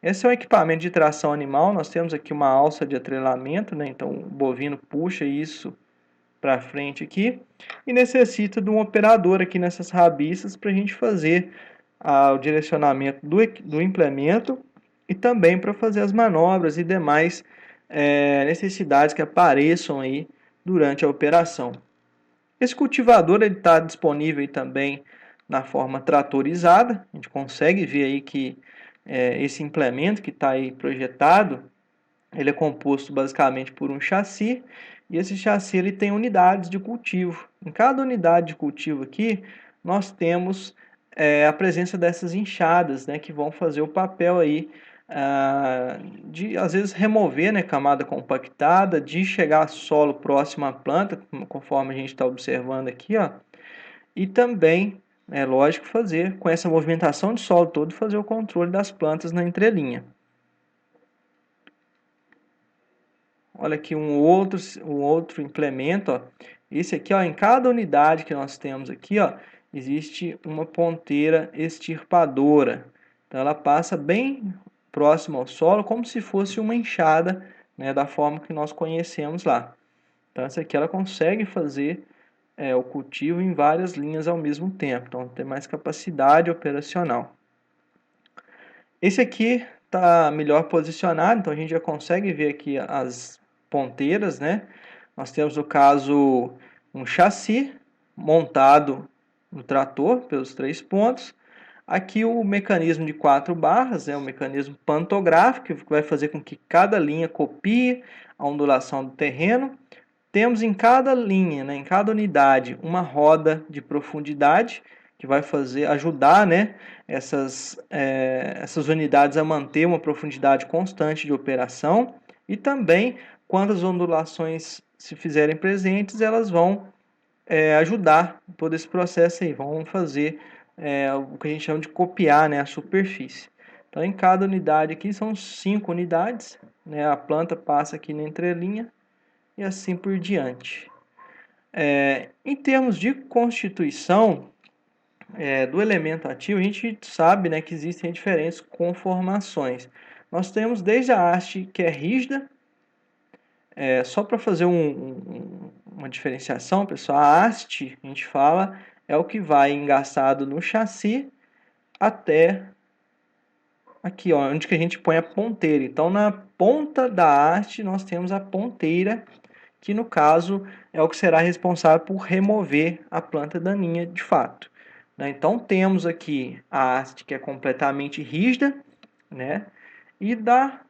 Esse é um equipamento de tração animal. Nós temos aqui uma alça de atrelamento, né? Então o bovino puxa isso para frente aqui e necessita de um operador aqui nessas rabiças para a gente fazer o direcionamento do implemento e também para fazer as manobras e demais necessidades que apareçam aí durante a operação. Esse cultivador está disponível aí também na forma tratorizada. A gente consegue ver aí que esse implemento que está aí projetado, ele é composto basicamente por um chassi, e esse chassi ele tem unidades de cultivo. Em cada unidade de cultivo aqui, nós temos a presença dessas enxadas, né, que vão fazer o papel aí de, às vezes, remover, né, camada compactada, de chegar a solo próximo à planta, conforme a gente está observando aqui, ó, e também, é lógico, fazer, com essa movimentação de solo todo, fazer o controle das plantas na entrelinha. Olha aqui um outro implemento, ó. Esse aqui, ó, em cada unidade que nós temos aqui, ó, existe uma ponteira extirpadora. Então ela passa bem próximo ao solo, como se fosse uma enxada, né, da forma que nós conhecemos lá. Então essa aqui ela consegue fazer o cultivo em várias linhas ao mesmo tempo, então tem mais capacidade operacional. Esse aqui está melhor posicionado, então a gente já consegue ver aqui as ponteiras, né? Nós temos, no caso, um chassi montado no trator pelos 3 pontos. Aqui o mecanismo de 4 barras, o mecanismo pantográfico, que vai fazer com que cada linha copie a ondulação do terreno. Temos em cada linha, né, em cada unidade, uma roda de profundidade, que vai ajudar, né, essas unidades a manter uma profundidade constante de operação, e também, quando as ondulações se fizerem presentes, elas vão ajudar todo esse processo aí, vão fazer o que a gente chama de copiar, né, a superfície. Então, em cada unidade aqui, são 5 unidades, né, a planta passa aqui na entrelinha, e assim por diante. Em termos de constituição do elemento ativo, a gente sabe, né, que existem diferentes conformações. Nós temos desde a haste que é rígida, só para fazer uma diferenciação, pessoal, a haste, a gente fala, é o que vai engaçado no chassi até aqui, ó, onde que a gente põe a ponteira. Então, na ponta da haste, nós temos a ponteira, que no caso é o que será responsável por remover a planta daninha de fato. Então temos aqui a haste que é completamente rígida, né? E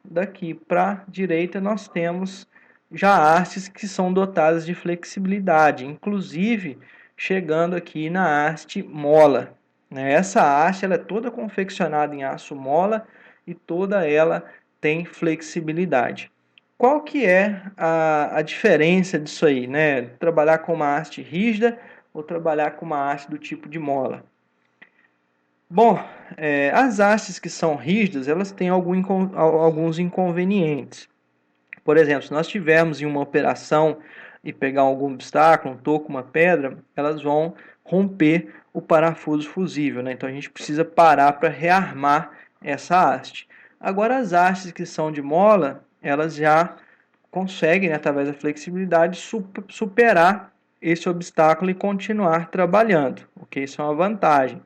daqui para a direita nós temos já hastes que são dotadas de flexibilidade, inclusive chegando aqui na haste mola. Essa haste ela é toda confeccionada em aço mola e toda ela tem flexibilidade. Qual que é a diferença disso aí, né? Trabalhar com uma haste rígida ou trabalhar com uma haste do tipo de mola? Bom, as hastes que são rígidas, elas têm alguns inconvenientes. Por exemplo, se nós tivermos em uma operação e pegar algum obstáculo, um toco, uma pedra, elas vão romper o parafuso fusível, né? Então a gente precisa parar para rearmar essa haste. Agora as hastes que são de mola, elas já conseguem, né, através da flexibilidade, superar esse obstáculo e continuar trabalhando, ok? Isso é uma vantagem.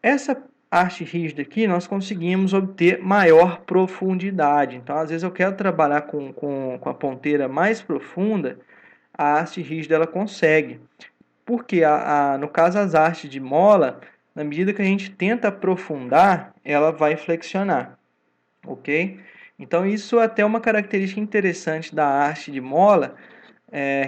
Essa haste rígida aqui, nós conseguimos obter maior profundidade. Então, às vezes eu quero trabalhar com a ponteira mais profunda, a haste rígida ela consegue. Porque, no caso, as hastes de mola, na medida que a gente tenta aprofundar, ela vai flexionar, ok? Então isso é até uma característica interessante da haste de mola,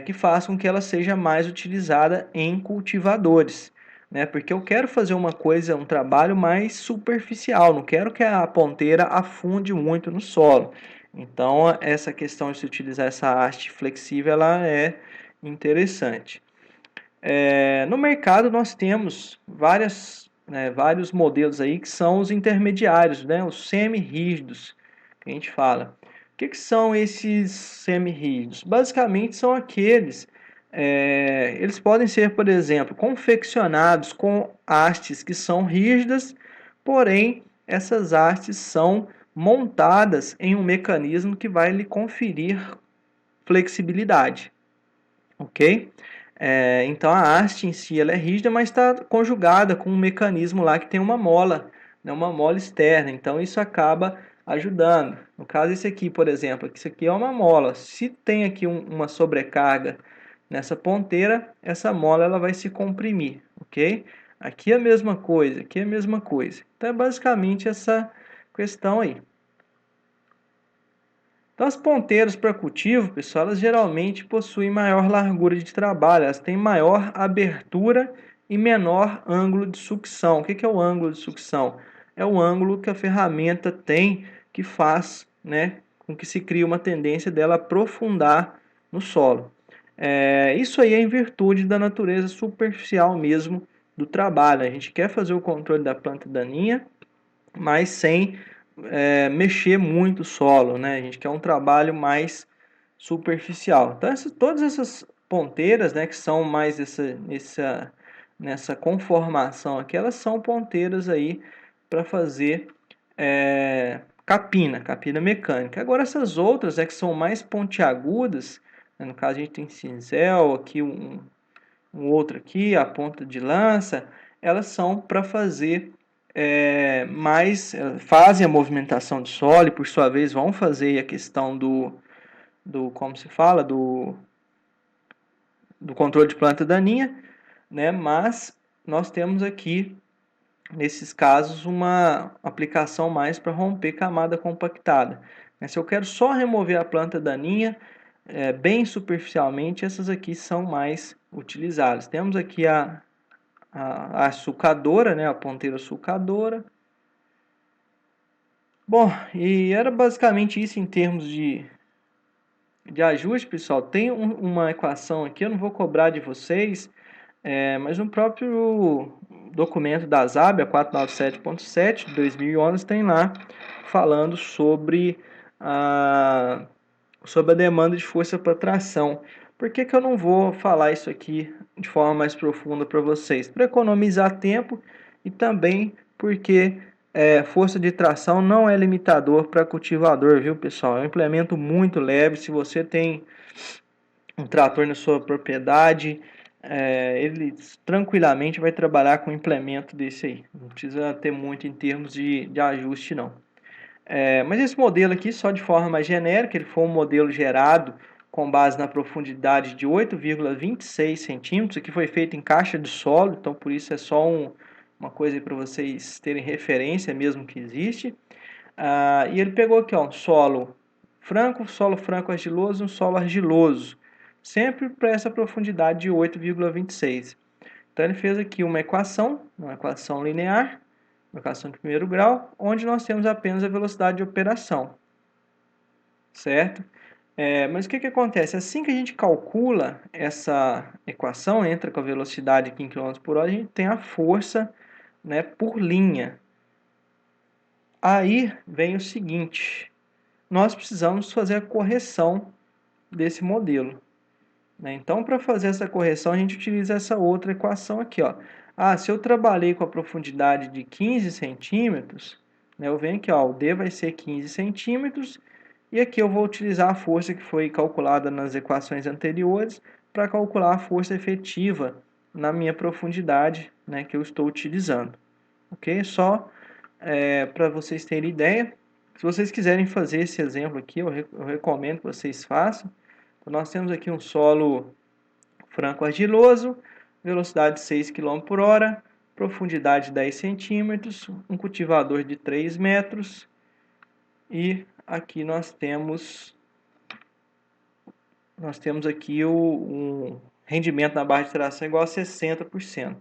que faz com que ela seja mais utilizada em cultivadores, né? Porque eu quero fazer uma coisa, um trabalho mais superficial, não quero que a ponteira afunde muito no solo. Então essa questão de se utilizar essa haste flexível, ela é interessante. No mercado nós temos vários modelos aí que são os intermediários, né? Os semi-rígidos, que a gente fala. O que são esses semi-rígidos? Basicamente são aqueles, eles podem ser, por exemplo, confeccionados com hastes que são rígidas, porém essas hastes são montadas em um mecanismo que vai lhe conferir flexibilidade, ok? Então a haste em si ela é rígida, mas está conjugada com um mecanismo lá que tem uma mola, né, uma mola externa. Então isso acaba ajudando. No caso esse aqui, por exemplo, isso aqui é uma mola. Se tem aqui uma sobrecarga nessa ponteira, essa mola ela vai se comprimir, ok? Aqui é a mesma coisa, aqui é a mesma coisa. Então é basicamente essa questão aí. Então, as ponteiras para cultivo, pessoal, elas geralmente possuem maior largura de trabalho, elas têm maior abertura e menor ângulo de sucção. O que é o ângulo de sucção? É o ângulo que a ferramenta tem que faz, né, com que se crie uma tendência dela aprofundar no solo. Isso aí é em virtude da natureza superficial mesmo do trabalho. A gente quer fazer o controle da planta daninha, mas sem mexer muito o solo, né? A gente quer um trabalho mais superficial. Então, todas essas ponteiras, né, que são mais nessa conformação aqui, elas são ponteiras aí para fazer capina mecânica. Agora, essas outras, que são mais pontiagudas, né, no caso a gente tem cinzel, aqui um outro aqui, a ponta de lança, elas são para fazer fazem a movimentação de solo e por sua vez vão fazer a questão como se fala, do controle de planta daninha, né? Mas nós temos aqui, nesses casos, uma aplicação mais para romper camada compactada. Se eu quero só remover a planta daninha, bem superficialmente, essas aqui são mais utilizadas. Temos aqui a sulcadora, né? A ponteira sulcadora. Bom, e era basicamente isso em termos de ajuste, pessoal. Tem uma equação aqui, eu não vou cobrar de vocês, mas no próprio documento da ZAB, a 497.7 de 2011, tem lá falando sobre a demanda de força para tração. Por que eu não vou falar isso aqui de forma mais profunda para vocês? Para economizar tempo e também porque força de tração não é limitador para cultivador, viu, pessoal? É um implemento muito leve. Se você tem um trator na sua propriedade, ele tranquilamente vai trabalhar com um implemento desse aí. Não precisa ter muito em termos de ajuste, não. Mas esse modelo aqui, só de forma mais genérica, ele foi um modelo gerado com base na profundidade de 8,26 centímetros, que foi feito em caixa de solo, então por isso é só uma coisa para vocês terem referência mesmo que existe. E ele pegou aqui um solo franco argiloso e um solo argiloso, sempre para essa profundidade de 8,26. Então ele fez aqui uma equação linear, uma equação de primeiro grau, onde nós temos apenas a velocidade de operação, certo? Mas o que acontece? Assim que a gente calcula essa equação, entra com a velocidade aqui em km por hora, a gente tem a força, né, por linha. Aí vem o seguinte, nós precisamos fazer a correção desse modelo, né? Então, para fazer essa correção, a gente utiliza essa outra equação aqui, ó. Se eu trabalhei com a profundidade de 15 centímetros, né, eu venho aqui, ó, o D vai ser 15 centímetros, e aqui eu vou utilizar a força que foi calculada nas equações anteriores para calcular a força efetiva na minha profundidade, né, que eu estou utilizando. Ok? Só para vocês terem ideia. Se vocês quiserem fazer esse exemplo aqui, eu recomendo que vocês façam. Então, nós temos aqui um solo franco-argiloso, velocidade 6 km por hora, profundidade 10 centímetros, um cultivador de 3 metros e aqui nós temos aqui um rendimento na barra de tração igual a 60%.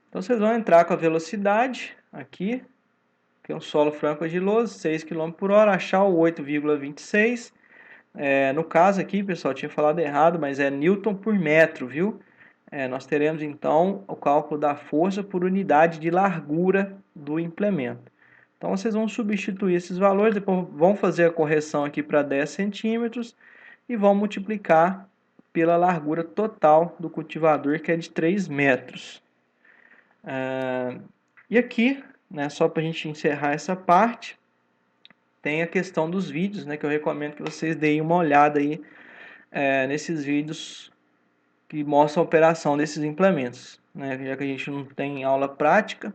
Então vocês vão entrar com a velocidade aqui, que é um solo franco-argiloso, 6 km por hora, achar o 8,26. No caso aqui, pessoal, tinha falado errado, mas é Newton por metro, viu? Nós teremos então o cálculo da força por unidade de largura do implemento. Então vocês vão substituir esses valores, depois vão fazer a correção aqui para 10 centímetros e vão multiplicar pela largura total do cultivador, que é de 3 metros. E aqui, né, só para a gente encerrar essa parte, tem a questão dos vídeos, né, que eu recomendo que vocês deem uma olhada aí nesses vídeos que mostram a operação desses implementos, né, já que a gente não tem aula prática.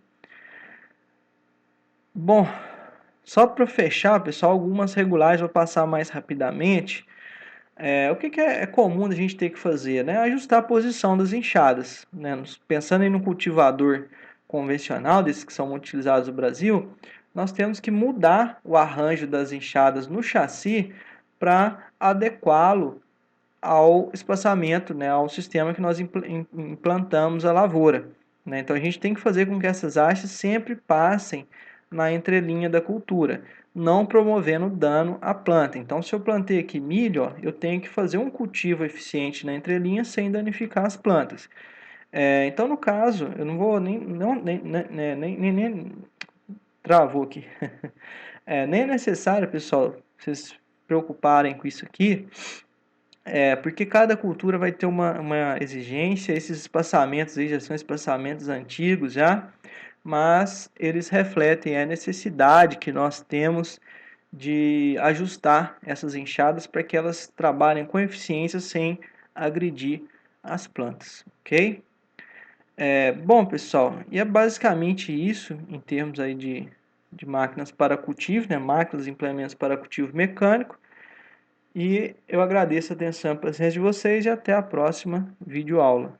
Bom, só para fechar, pessoal, algumas regulagens vou passar mais rapidamente. O que é comum a gente ter que fazer? Né? Ajustar a posição das enxadas. Né? Pensando em um cultivador convencional, desses que são muito utilizados no Brasil, nós temos que mudar o arranjo das enxadas no chassi para adequá-lo ao espaçamento, né? Ao sistema que nós implantamos a lavoura. Né? Então a gente tem que fazer com que essas hastes sempre passem na entrelinha da cultura, não promovendo dano à planta. Então, se eu plantei aqui milho, ó, eu tenho que fazer um cultivo eficiente na entrelinha sem danificar as plantas. Então, no caso, eu não vou nem travou aqui. Nem é necessário, pessoal, vocês se preocuparem com isso aqui, porque cada cultura vai ter uma exigência. Esses espaçamentos aí já são espaçamentos antigos já, mas eles refletem a necessidade que nós temos de ajustar essas enxadas para que elas trabalhem com eficiência sem agredir as plantas, ok? Bom, pessoal, e é basicamente isso em termos aí de máquinas para cultivo, né? Máquinas e implementos para cultivo mecânico. E eu agradeço a atenção e paciência de vocês e até a próxima videoaula.